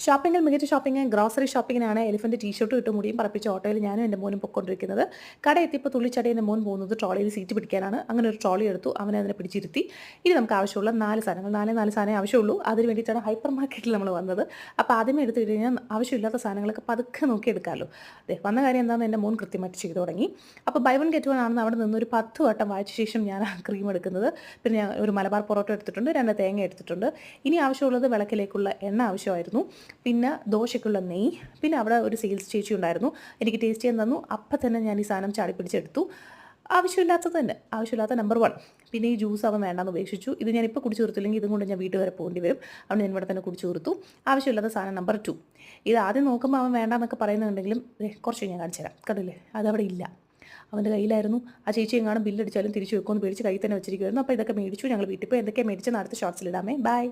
ഷോപ്പിങ്ങിൽ മികച്ച shopping grocery ഷോപ്പിങ്ങിനാണ് elephant ടീഷർട്ടും ഇട്ട് മുടിയും പറപ്പിച്ച ഓട്ടോയിൽ ഞാനും എൻ്റെ മോനും പൊയ്ക്കൊണ്ടിരിക്കുന്നത്. കട എത്തിയപ്പോൾ തുള്ളിച്ചടി എൻ്റെ മോൻ പോകുന്നത് ട്രോളിയിൽ സീറ്റ് പിടിക്കാനാണ്. അങ്ങനെ ഒരു ട്രോളി എടുത്തു, അവനെ അതിനെ പിടിച്ചിരുത്തി. ഇനി നമുക്ക് ആവശ്യമുള്ള 4 സാധനങ്ങൾ, നാല് സാധനമേ ആവശ്യമുള്ളൂ. അതിന് വേണ്ടിയിട്ടാണ് ഹൈപ്പർ മാർക്കറ്റിൽ നമ്മൾ വന്നത്. അപ്പോൾ ആദ്യമേ എടുത്ത് കഴിഞ്ഞാൽ ആവശ്യമില്ലാത്ത സാധനങ്ങളൊക്കെ പതുക്കെ നോക്കി എടുക്കാമല്ലോ. അതെ, വന്ന കാര്യം എന്താണെന്ന് എൻ്റെ മോൻ കൃത്യമായിട്ട് ചെയ്തു തുടങ്ങി. അപ്പോൾ ബൈ വൺ ഗെറ്റ് വൺ ആണെന്ന് അവിടെ നിന്ന് ഒരു 10 വട്ടം വായിച്ച ശേഷം ഞാൻ ആ ക്രീം എടുക്കുന്നത്. പിന്നെ ഞാൻ ഒരു മലബാർ പൊറോട്ട എടുത്തിട്ടുണ്ട്, 2 തേങ്ങ എടുത്തിട്ടുണ്ട്. ഇനി ആവശ്യമുള്ളത് വിളക്കിലേക്കുള്ള എണ്ണ ആവശ്യമായിരുന്നു, പിന്നെ ദോശയ്ക്കുള്ള നെയ്യ്, പിന്നെ അവിടെ ഒരു സെയിൽസ് ചേച്ചി ഉണ്ടായിരുന്നു, എനിക്ക് ടേസ്റ്റ് ചെയ്യാൻ തന്നു. അപ്പം തന്നെ ഞാൻ ഈ സാധനം ചാടി പിടിച്ചെടുത്തു. ആവശ്യമില്ലാത്തത് തന്നെ, ആവശ്യമില്ലാത്ത നമ്പർ 1. പിന്നെ ഈ ജ്യൂസ് അവൻ വേണ്ടാന്ന് ഉപേക്ഷിച്ചു. ഇത് ഞാനിപ്പോൾ കുടിച്ചു തീർത്തില്ലെങ്കിൽ ഇതും കൊണ്ട് ഞാൻ വീട്ടിൽ വരെ പോകേണ്ടി വരും. അവിടെ ഞാൻ ഇവിടെ തന്നെ കുടിച്ചു തീർത്തു. ആവശ്യമില്ലാത്ത സാധനം നമ്പർ 2. ഇത് ആദ്യം നോക്കുമ്പോൾ അവൻ വേണ്ടാന്നൊക്കെ പറയുന്നുണ്ടെങ്കിലും കുറച്ച് ഞാൻ കാണിച്ചു തരാം. കണ്ടില്ലേ, അതവിടെ ഇല്ല, അവൻ്റെ കയ്യിലായിരുന്നു. ആ ചേച്ചി എങ്ങാനും ബില്ലടിച്ചാലും തിരിച്ചു വെക്കുമെന്ന് പേടിച്ച് കയ്യിൽ തന്നെ വെച്ചിരിക്കുമായിരുന്നു. അപ്പോൾ ഇതൊക്കെ മേടിച്ചു. ഞങ്ങൾ വീട്ടിൽ പോയി എന്തൊക്കെയാണ് മേടിച്ചെന്ന് അടുത്ത ഷോർട്സിലിടാമേ. ബൈ.